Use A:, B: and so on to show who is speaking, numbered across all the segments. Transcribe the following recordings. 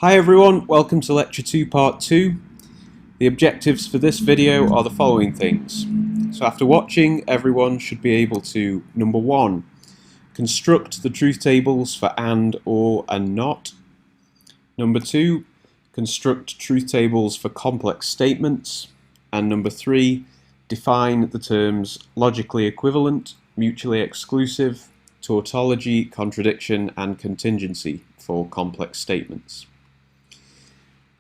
A: Hi everyone, welcome to Lecture 2 Part 2. The objectives for this video are the following things. So after watching, everyone should be able to, number 1, construct the truth tables for and, or, and not. Number 2, construct truth tables for complex statements. And number 3, define the terms logically equivalent, mutually exclusive, tautology, contradiction, and contingency for complex statements.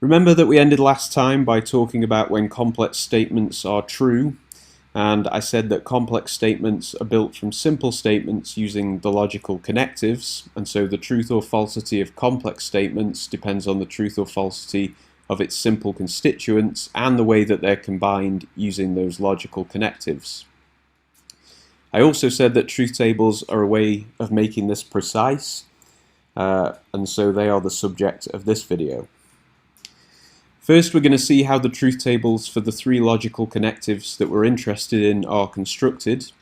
A: Remember that we ended last time by talking about when complex statements are true, and I said that complex statements are built from simple statements using the logical connectives, and so the truth or falsity of complex statements depends on the truth or falsity of its simple constituents and the way that they're combined using those logical connectives. I also said that truth tables are a way of making this precise, and so they are the subject of this video. First, we're going to see how the truth tables for the 3 logical connectives that we're interested in are constructed,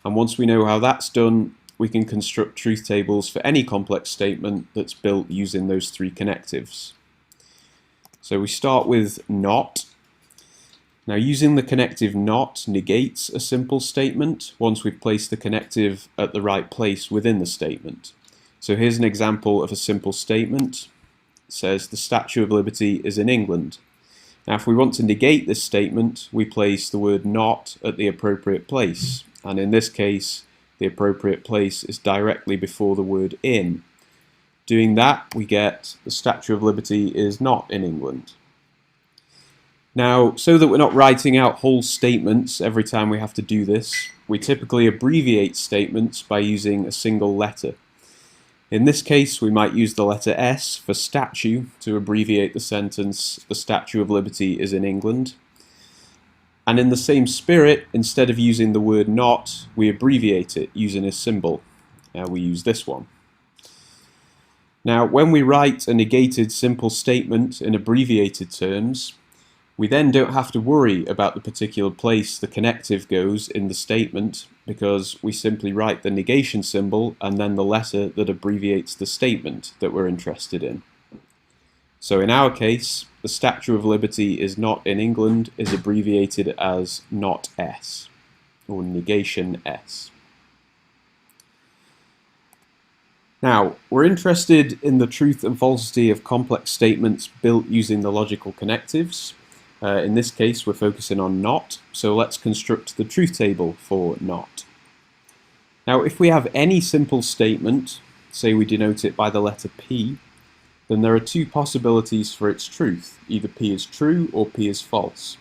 A: and once we know how that's done, we can construct truth tables for any complex statement that's built using those 3 connectives. So we start with not. Now, using the connective not negates a simple statement once we've placed the connective at the right place within the statement. So here's an example of a simple statement. Says the Statue of Liberty is in England. Now if we want to negate this statement, we place the word not at the appropriate place, and in this case the appropriate place is directly before the word in. Doing that, we get the Statue of Liberty is not in England. Now, so that we're not writing out whole statements every time we have to do this, we typically abbreviate statements by using a single letter. In this case, we might use the letter S for statue to abbreviate the sentence, the Statue of Liberty is in England. And in the same spirit, instead of using the word not, we abbreviate it using a symbol. We use this one. Now, when we write a negated simple statement in abbreviated terms, we then don't have to worry about the particular place the connective goes in the statement, because we simply write the negation symbol and then the letter that abbreviates the statement that we're interested in. So in our case, the Statue of Liberty is not in England is abbreviated as not S, or negation S. Now, we're interested in the truth and falsity of complex statements built using the logical connectives. In this case, we're focusing on not, so let's construct the truth table for not. Now, if we have any simple statement, say we denote it by the letter P, then there are 2 possibilities for its truth. Either P is true or P is false.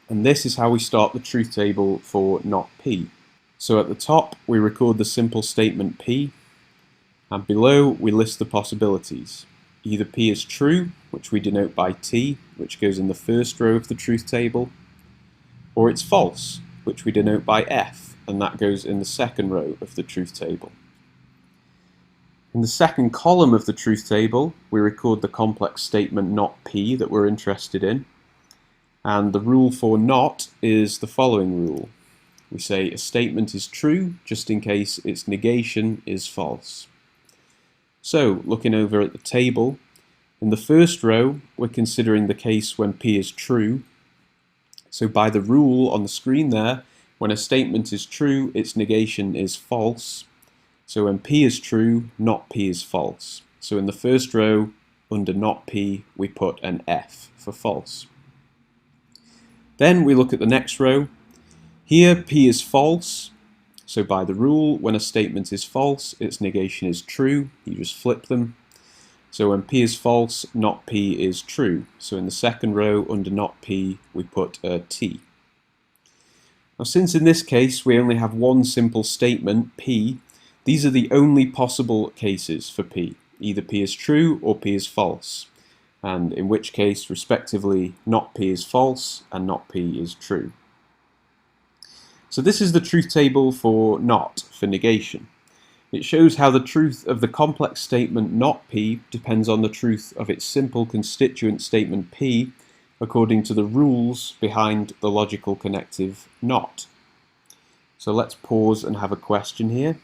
A: And this is how we start the truth table for not P. So at the top, we record the simple statement P, and below we list the possibilities. Either P is true, which we denote by T, which goes in the first row of the truth table, or it's false, which we denote by F, and that goes in the second row of the truth table. In the second column of the truth table, we record the complex statement not P that we're interested in, and the rule for not is the following rule. We say a statement is true just in case its negation is false. So, looking over at the table, in the first row, we're considering the case when P is true. So by the rule on the screen there, when a statement is true, its negation is false. So when P is true, not P is false. So in the first row, under not P, we put an F for false. Then we look at the next row. Here, P is false. So by the rule, when a statement is false, its negation is true. You just flip them. So when P is false, not P is true. So in the second row, under not P, we put a T. Now, since in this case we only have one simple statement, P, these are the only possible cases for P. Either P is true or P is false. And in which case, respectively, not P is false and not P is true. So this is the truth table for not, for negation. It shows how the truth of the complex statement not P depends on the truth of its simple constituent statement P according to the rules behind the logical connective not. So let's pause and have a question here.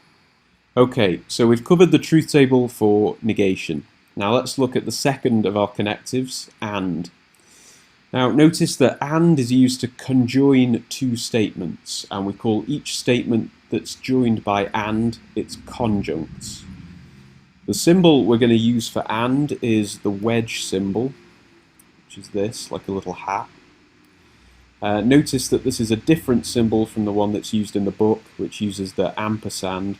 A: Okay, so we've covered the truth table for negation. Now let's look at the second of our connectives, AND. Now notice that AND is used to conjoin two statements, and we call each statement that's joined by AND its conjuncts. The symbol we're going to use for AND is the wedge symbol, which is this, like a little hat. Notice that this is a different symbol from the one that's used in the book, which uses the ampersand.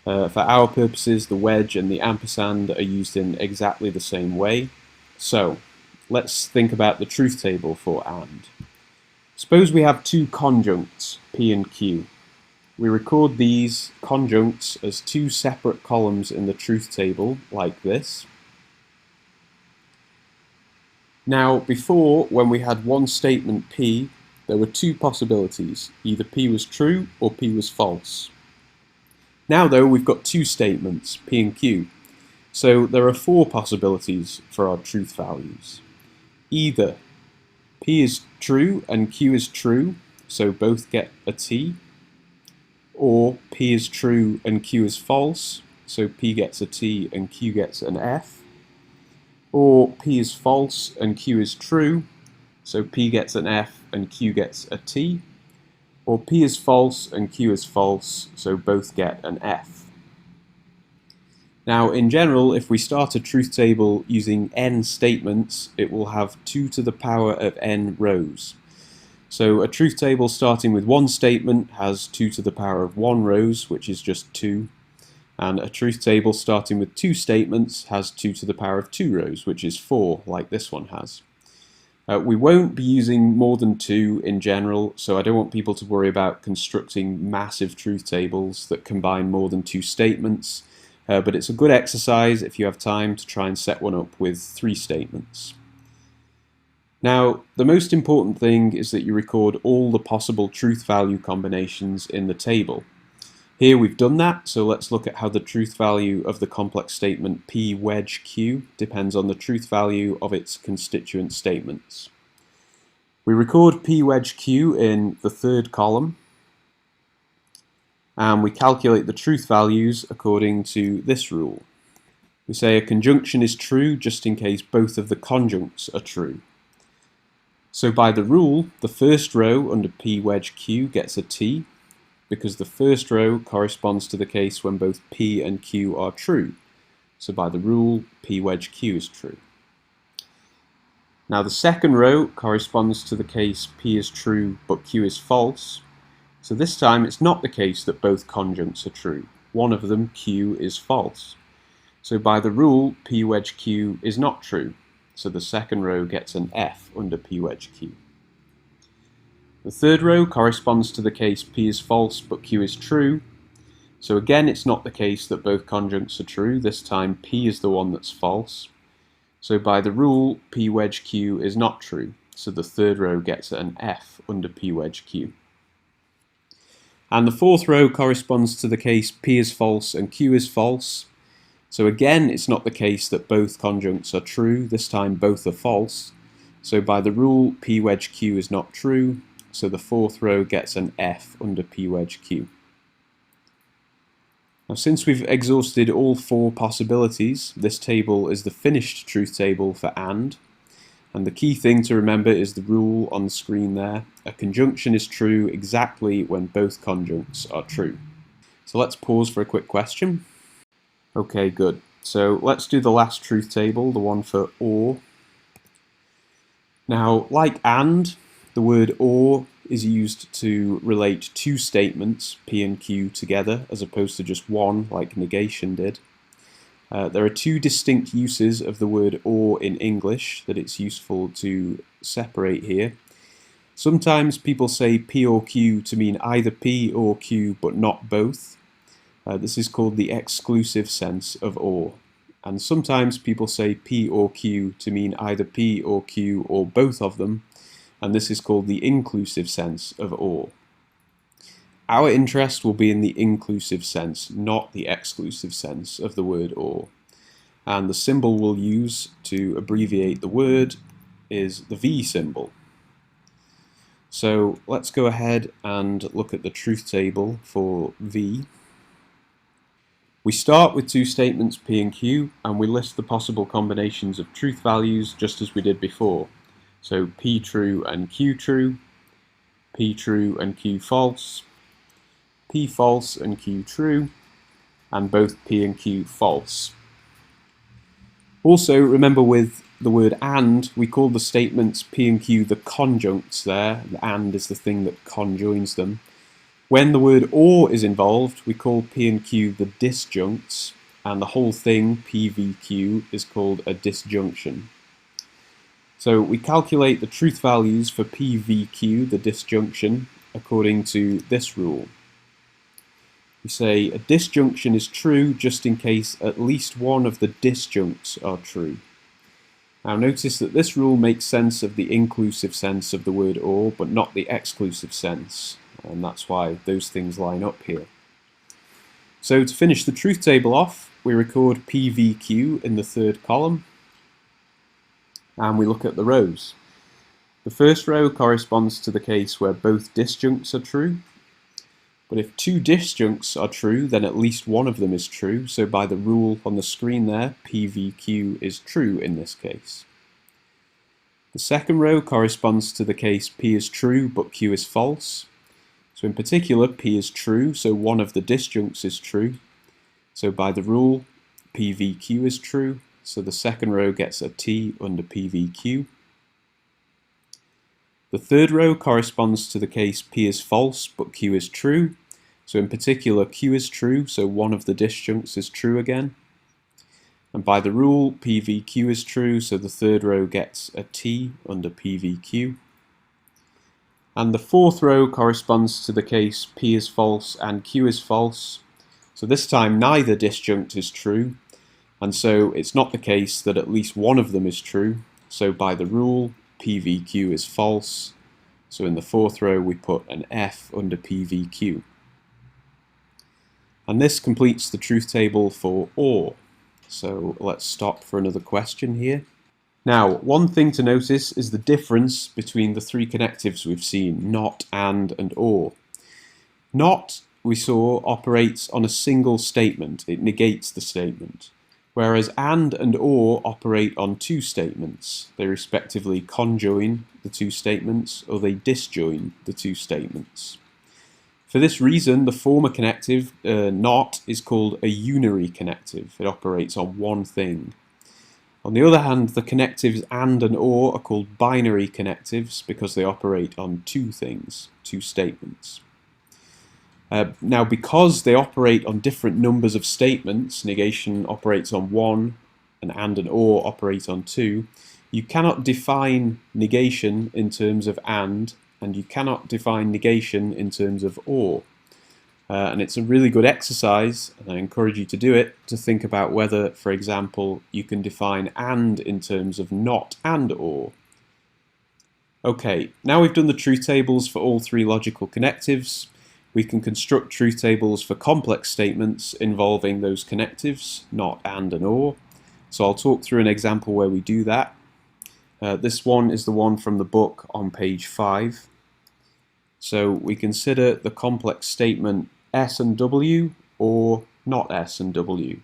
A: For our purposes, the wedge and the ampersand are used in exactly the same way. So, let's think about the truth table for AND. Suppose we have two conjuncts, P and Q. We record these conjuncts as two separate columns in the truth table, like this. Now, before, when we had one statement P, there were two possibilities. Either P was true or P was false. Now, though, we've got two statements, P and Q. So there are four possibilities for our truth values. Either P is true and Q is true, so both get a T. Or P is true and Q is false, so P gets a T and Q gets an F. Or P is false and Q is true, so P gets an F and Q gets a T. Or P is false and Q is false, so both get an F. Now, in general, if we start a truth table using n statements, it will have 2 to the power of n rows. So a truth table starting with one statement has 2 to the power of 1 rows, which is just 2. And a truth table starting with two statements has 2 to the power of 2 rows, which is 4, like this one has. We won't be using more than 2 in general, so I don't want people to worry about constructing massive truth tables that combine more than 2 statements, but it's a good exercise if you have time to try and set one up with 3 statements. Now, the most important thing is that you record all the possible truth value combinations in the table. Here we've done that, so let's look at how the truth value of the complex statement P wedge Q depends on the truth value of its constituent statements. We record P wedge Q in the third column, and we calculate the truth values according to this rule. We say a conjunction is true just in case both of the conjuncts are true. So by the rule, the first row under P wedge Q gets a T, because the first row corresponds to the case when both P and Q are true. So by the rule, P wedge Q is true. Now the second row corresponds to the case P is true but Q is false. So this time it's not the case that both conjuncts are true. One of them, Q, is false. So by the rule, P wedge Q is not true. So the second row gets an F under P wedge Q. The third row corresponds to the case P is false but Q is true. So again, it's not the case that both conjuncts are true. This time P is the one that's false. So by the rule, P wedge Q is not true. So the third row gets an F under P wedge Q. And the fourth row corresponds to the case P is false and Q is false. So again, it's not the case that both conjuncts are true. This time both are false. So by the rule, P wedge Q is not true. So the fourth row gets an F under P wedge Q. Now, since we've exhausted all 4 possibilities, this table is the finished truth table for AND. And the key thing to remember is the rule on the screen there. A conjunction is true exactly when both conjuncts are true. So let's pause for a quick question. Okay, good. So let's do the last truth table, the one for OR. Now, like AND, the word OR is used to relate 2 statements, P and Q, together, as opposed to just one, like negation did. There are 2 distinct uses of the word OR in English that it's useful to separate here. Sometimes people say P or Q to mean either P or Q, but not both. This is called the exclusive sense of OR. And sometimes people say P or Q to mean either P or Q or both of them, and this is called the inclusive sense of OR. Our interest will be in the inclusive sense, not the exclusive sense of the word OR. And the symbol we'll use to abbreviate the word is the V symbol. So let's go ahead and look at the truth table for V. We start with two statements P and Q, and we list the possible combinations of truth values just as we did before. So P true and Q true, P true and Q false, P false and Q true, and both P and Q false. Also, remember with the word and, we call the statements P and Q the conjuncts there. The and is the thing that conjoins them. When the word or is involved, we call P and Q the disjuncts, and the whole thing, PVQ, is called a disjunction. So we calculate the truth values for PVQ, the disjunction, according to this rule. We say a disjunction is true just in case at least one of the disjuncts are true. Now notice that this rule makes sense of the inclusive sense of the word or, but not the exclusive sense. And that's why those things line up here. So to finish the truth table off, we record PVQ in the third column, and we look at the rows. The first row corresponds to the case where both disjuncts are true, but if two disjuncts are true, then at least one of them is true, so by the rule on the screen there, PVQ is true in this case. The second row corresponds to the case P is true, but Q is false. So in particular, P is true, so one of the disjuncts is true. So by the rule, PVQ is true, so the second row gets a T under PVQ. The third row corresponds to the case P is false, but Q is true. So in particular, Q is true, so one of the disjuncts is true again. And by the rule, PVQ is true, so the third row gets a T under PVQ. And the fourth row corresponds to the case P is false and Q is false. So this time neither disjunct is true, and so it's not the case that at least one of them is true. So by the rule, PVQ is false. So in the fourth row we put an F under PVQ. And this completes the truth table for OR. So let's stop for another question here. Now, one thing to notice is the difference between the three connectives we've seen, not, and or. Not, we saw, operates on a single statement. It negates the statement. Whereas and or operate on two statements. They respectively conjoin the two statements, or they disjoin the two statements. For this reason, the former connective, not, is called a unary connective. It operates on one thing. On the other hand, the connectives and or are called binary connectives because they operate on two things, two statements. Now, because they operate on different numbers of statements, negation operates on one, and or operate on two, you cannot define negation in terms of and you cannot define negation in terms of or. And it's a really good exercise, and I encourage you to do it, to think about whether, for example, you can define and in terms of not and or. Okay, now we've done the truth tables for all three logical connectives. We can construct truth tables for complex statements involving those connectives, not and or. So I'll talk through an example where we do that. This one is the one from the book on page 5. So we consider the complex statement S and W or not S and W.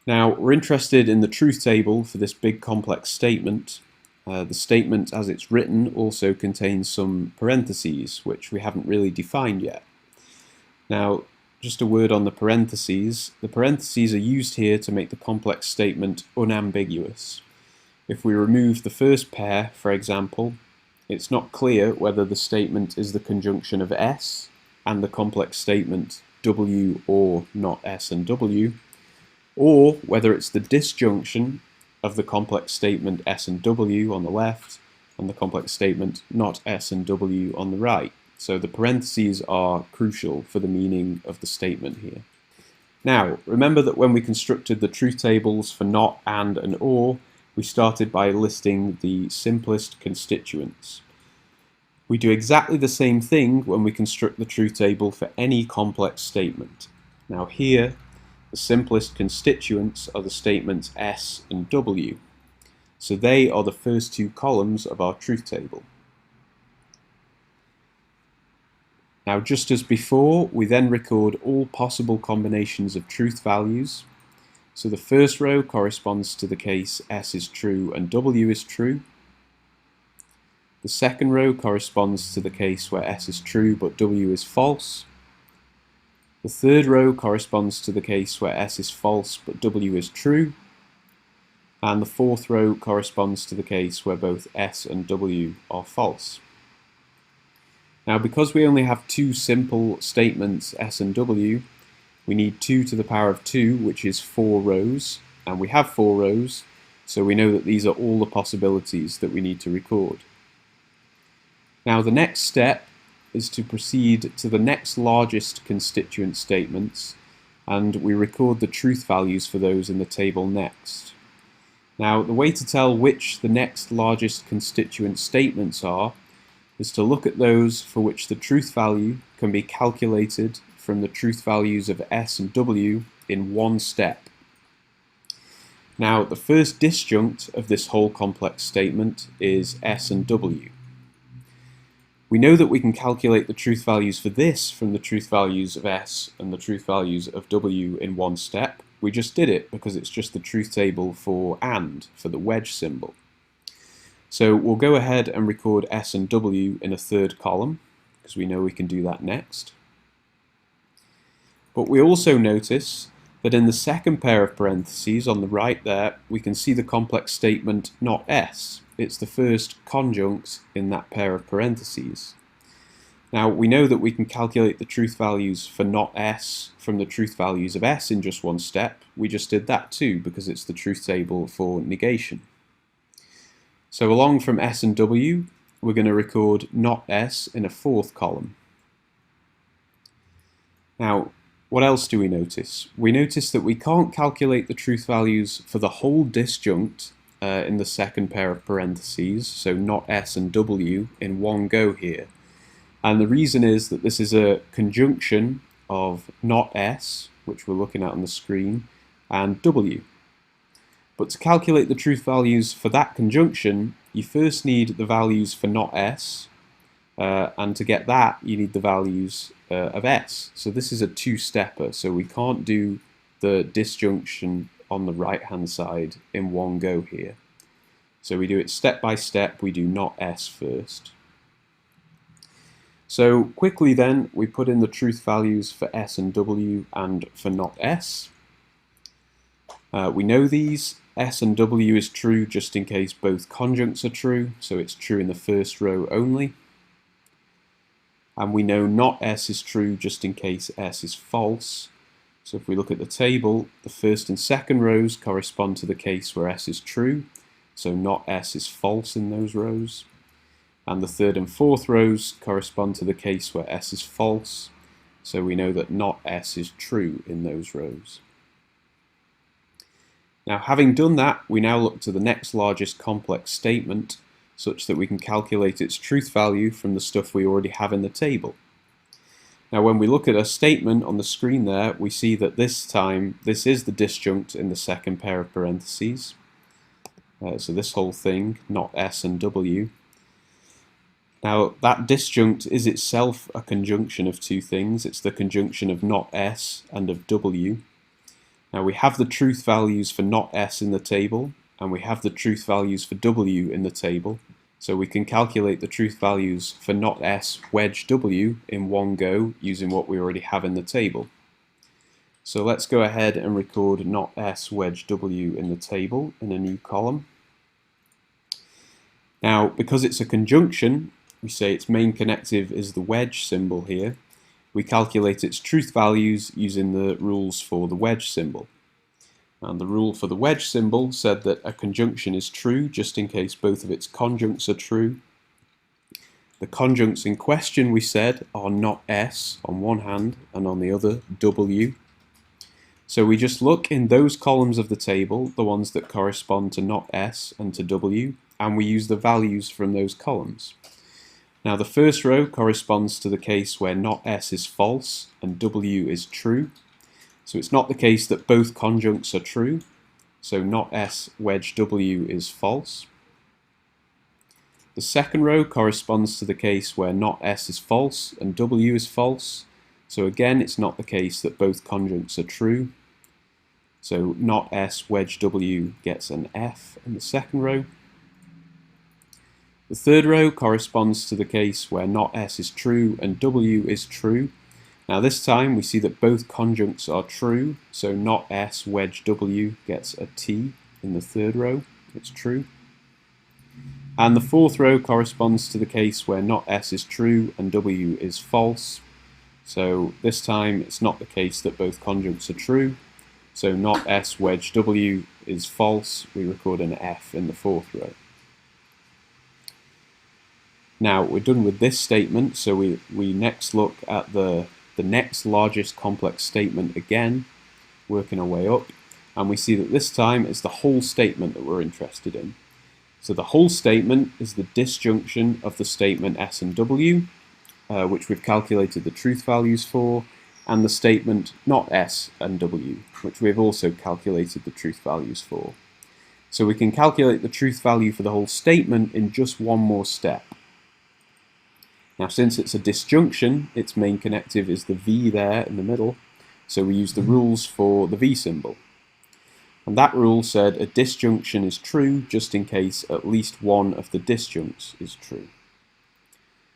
A: Now we're interested in the truth table for this big complex statement. The statement as it's written also contains some parentheses which we haven't really defined yet. Now just a word on the parentheses. The parentheses are used here to make the complex statement unambiguous. If we remove the first pair, for example, it's not clear whether the statement is the conjunction of S and the complex statement W or not S and W, or whether it's the disjunction of the complex statement S and W on the left and the complex statement not S and W on the right. So the parentheses are crucial for the meaning of the statement here. Now, remember that when we constructed the truth tables for not, and or, we started by listing the simplest constituents. We do exactly the same thing when we construct the truth table for any complex statement. Now here, the simplest constituents are the statements S and W. So they are the first two columns of our truth table. Now, just as before, we then record all possible combinations of truth values. So the first row corresponds to the case S is true and W is true. The second row corresponds to the case where S is true but W is false. The third row corresponds to the case where S is false but W is true. And the fourth row corresponds to the case where both S and W are false. Now, because we only have two simple statements, S and W, we need 2 to the power of 2, which is 4 rows, and we have 4 rows, so we know that these are all the possibilities that we need to record. Now, the next step is to proceed to the next largest constituent statements, and we record the truth values for those in the table next. Now, the way to tell which the next largest constituent statements are is to look at those for which the truth value can be calculated from the truth values of S and W in one step. Now, the first disjunct of this whole complex statement is S and W. We know that we can calculate the truth values for this from the truth values of S and the truth values of W in one step. We just did it because it's just the truth table for AND, for the wedge symbol. So we'll go ahead and record S and W in a third column, because we know we can do that next. But we also notice that in the second pair of parentheses on the right there, we can see the complex statement not S. It's the first conjunct in that pair of parentheses. Now, we know that we can calculate the truth values for not S from the truth values of S in just one step. We just did that too, because it's the truth table for negation. So along from S and W, we're going to record not S in a fourth column. Now, what else do we notice? We notice that we can't calculate the truth values for the whole disjunct in the second pair of parentheses, so not S and W, in one go here. And the reason is that this is a conjunction of not S, which we're looking at on the screen, and W. But to calculate the truth values for that conjunction, you first need the values for not S, and to get that, you need the values of S. So this is a two-stepper, so we can't do the disjunction on the right-hand side in one go here. So we do it step by step, we do not S first. So quickly then, we put in the truth values for S and W and for not S. We know these. S and W is true just in case both conjuncts are true, so it's true in the first row only. And we know not S is true just in case S is false. So if we look at the table, the first and second rows correspond to the case where S is true, so not S is false in those rows. And the third and fourth rows correspond to the case where S is false, so we know that not S is true in those rows. Now, having done that, we now look to the next largest complex statement, such that we can calculate its truth value from the stuff we already have in the table. Now, when we look at a statement on the screen there, we see that this time, this is the disjunct in the second pair of parentheses. So this whole thing, not S and W. Now, that disjunct is itself a conjunction of two things. It's the conjunction of not S and of W. Now, we have the truth values for not S in the table, and we have the truth values for W in the table, so we can calculate the truth values for not S wedge W in one go using what we already have in the table. So let's go ahead and record not S wedge W in the table in a new column. Now, because it's a conjunction, we say its main connective is the wedge symbol here. We calculate its truth values using the rules for the wedge symbol. And the rule for the wedge symbol said that a conjunction is true just in case both of its conjuncts are true. The conjuncts in question, we said, are not S on one hand and on the other W. So we just look in those columns of the table, the ones that correspond to not S and to W, and we use the values from those columns. Now, the first row corresponds to the case where not S is false and W is true. So it's not the case that both conjuncts are true. So not S wedge W is false. The second row corresponds to the case where not S is false and W is false. So again, it's not the case that both conjuncts are true. So not S wedge W gets an F in the second row. The third row corresponds to the case where not S is true and W is true. Now this time we see that both conjuncts are true, so not S wedge W gets a T in the third row. It's true. And the fourth row corresponds to the case where not S is true and W is false. So this time it's not the case that both conjuncts are true. So not S wedge W is false. We record an F in the fourth row. Now we're done with this statement, so we next look at the next largest complex statement again, working our way up, and we see that this time it's the whole statement that we're interested in. So the whole statement is the disjunction of the statement S and W, which we've calculated the truth values for, and the statement not S and W, which we've also calculated the truth values for. So we can calculate the truth value for the whole statement in just one more step. Now since it's a disjunction, its main connective is the V there in the middle, so we use the rules for the V symbol. And that rule said a disjunction is true just in case at least one of the disjuncts is true.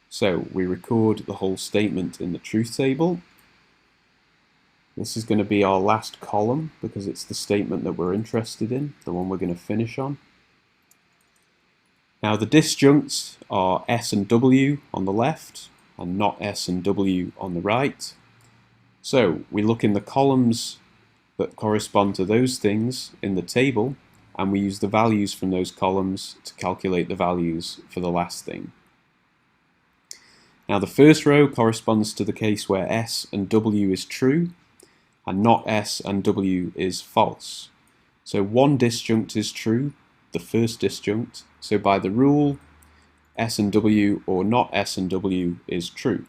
A: So we record the whole statement in the truth table. This is going to be our last column because it's the statement that we're interested in, the one we're going to finish on. Now the disjuncts are S and W on the left and not S and W on the right. So we look in the columns that correspond to those things in the table, and we use the values from those columns to calculate the values for the last thing. Now the first row corresponds to the case where S and W is true and not S and W is false. So one disjunct is true, the first disjunct, so by the rule S and W or not S and W is true.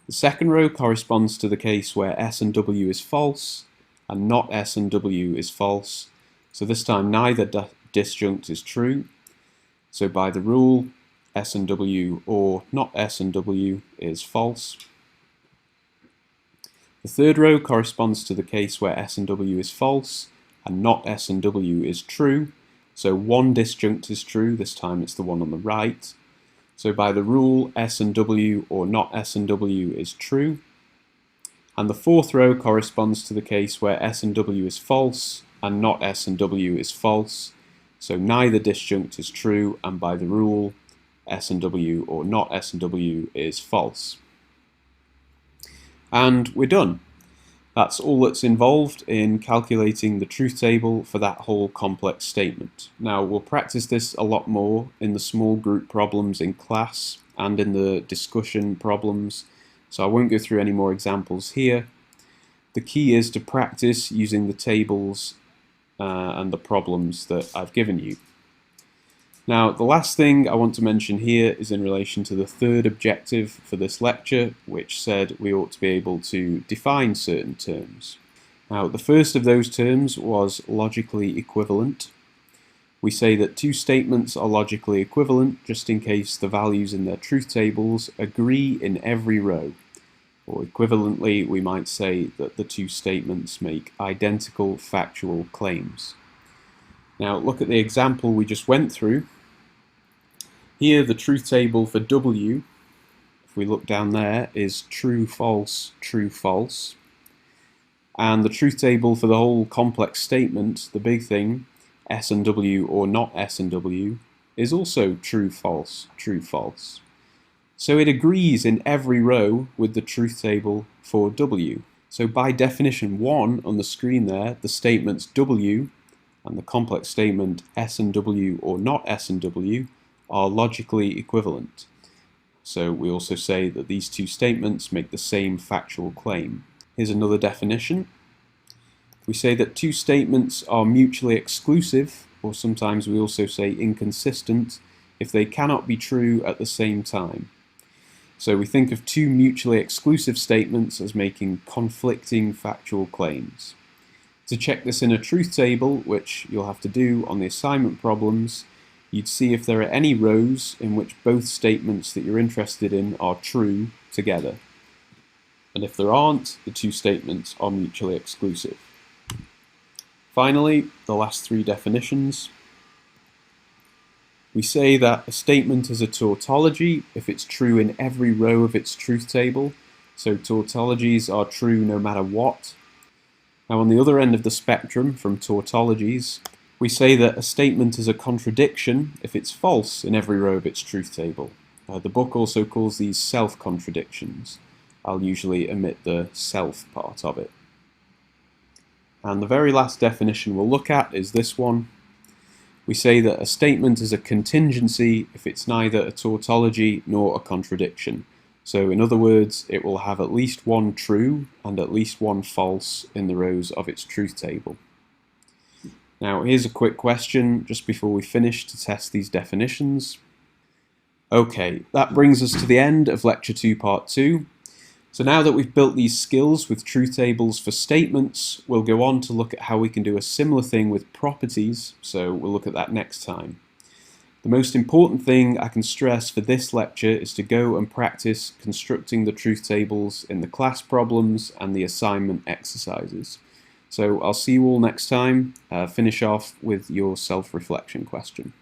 A: The second row corresponds to the case where S and W is false and not S and W is false. So this time neither disjunct is true. So by the rule S and W or not S and W is false. The third row corresponds to the case where S and W is false and not S and W is true. So one disjunct is true, this time it's the one on the right. So by the rule, S and W or not S and W is true. And the fourth row corresponds to the case where S and W is false and not S and W is false. So neither disjunct is true, and by the rule, S and W or not S and W is false. And we're done. That's all that's involved in calculating the truth table for that whole complex statement. Now we'll practice this a lot more in the small group problems in class and in the discussion problems, so I won't go through any more examples here. The key is to practice using the tables and the problems that I've given you. Now, the last thing I want to mention here is in relation to the third objective for this lecture, which said we ought to be able to define certain terms. Now, the first of those terms was logically equivalent. We say that two statements are logically equivalent just in case the values in their truth tables agree in every row. Or equivalently, we might say that the two statements make identical factual claims. Now, look at the example we just went through. Here, the truth table for W, if we look down there, is true, false, true, false. And the truth table for the whole complex statement, the big thing, S and W or not S and W, is also true, false, true, false. So it agrees in every row with the truth table for W. So by definition 1 on the screen there, the statements W and the complex statement S and W or not S and W are logically equivalent. So we also say that these two statements make the same factual claim. Here's another definition. We say that two statements are mutually exclusive, or sometimes we also say inconsistent, if they cannot be true at the same time. So we think of two mutually exclusive statements as making conflicting factual claims. To check this in a truth table, which you'll have to do on the assignment problems, you'd see if there are any rows in which both statements that you're interested in are true together. And if there aren't, the two statements are mutually exclusive. Finally, the last three definitions. We say that a statement is a tautology if it's true in every row of its truth table. So tautologies are true no matter what. Now on the other end of the spectrum from tautologies, we say that a statement is a contradiction if it's false in every row of its truth table. The book also calls these self-contradictions. I'll usually omit the self part of it. And the very last definition we'll look at is this one. We say that a statement is a contingency if it's neither a tautology nor a contradiction. So in other words, it will have at least one true and at least one false in the rows of its truth table. Now here's a quick question just before we finish to test these definitions. Okay, that brings us to the end of Lecture 2 Part 2. So now that we've built these skills with truth tables for statements, we'll go on to look at how we can do a similar thing with properties, so we'll look at that next time. The most important thing I can stress for this lecture is to go and practice constructing the truth tables in the class problems and the assignment exercises. So I'll see you all next time. Finish off with your self-reflection question.